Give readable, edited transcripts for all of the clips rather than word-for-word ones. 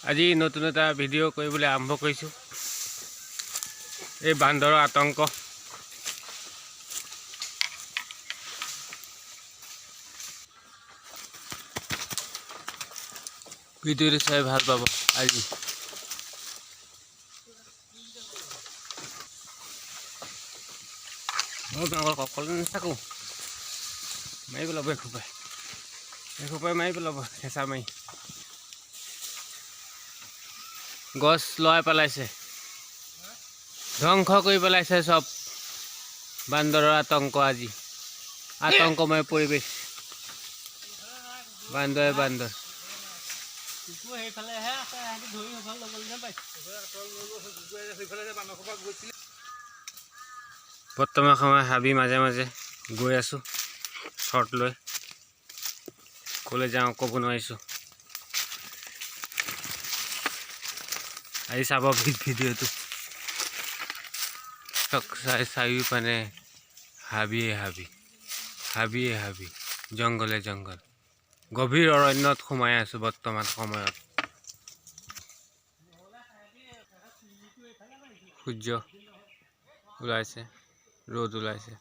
আজি নতুন এটা ভিডিঅ' কৰিবলৈ আৰম্ভ কৰিছোঁ। এই বান্দৰৰ আতংক। ভিডিঅ'টো চাই ভাল পাব আজি। মই অকলে নাথাকোঁ, মাৰি পেলাব এসোপাই মাৰি পেলাব হেঁচা মাৰি। গছ লৰাই পেলাইছে, ধ্বংস কৰি পেলাইছে চব। বান্দৰৰ আতংক আজি, আতংকময় পৰিৱেশ। বান্দৰ বৰ্তমান সময় হাবি মাজে মাজে গৈ আছোঁ শ্বৰ্ট লৈ। ক'লৈ যাওঁ ক'ব নোৱাৰিছোঁ। আজি চাব ভিডিঅ'টো চাৰিওপিনে হাবি জংঘলে জংঘল। গভীৰ অৰণ্যত সোমাই আছোঁ বৰ্তমান সময়ত। সূৰ্য ওলাইছে, ৰ'দ ওলাইছে,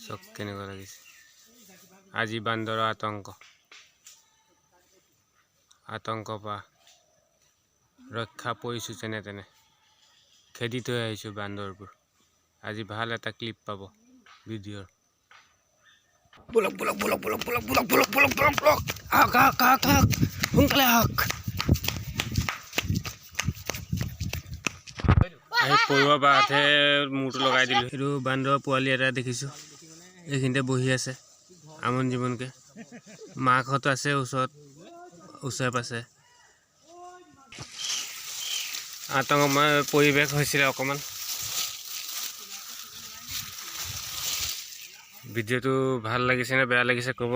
চব কেনেকুৱা লাগিছে। আজি বান্দৰৰ আতংকৰ পৰা ৰক্ষা পৰিছোঁ যেনে তেনে। খেদি থৈ আহিছোঁ বান্দৰবোৰ। আজি ভাল এটা ক্লিপ পাব ভিডিঅ'ৰ। সোনকালে আহক। পৰুৱা বাটহে মূৰটো লগাই দিলোঁ। এইটো বান্দৰৰ পোৱালি এটা দেখিছোঁ, এইখিনিতে বহি আছে আমন জীমনকৈ। মাকহঁত আছে ওচৰে পাছে। আতংকময় পৰিৱেশ হৈছিলে অকণমান। ভিডিঅ'টো ভাল লাগিছে নে বেয়া লাগিছে ক'ব।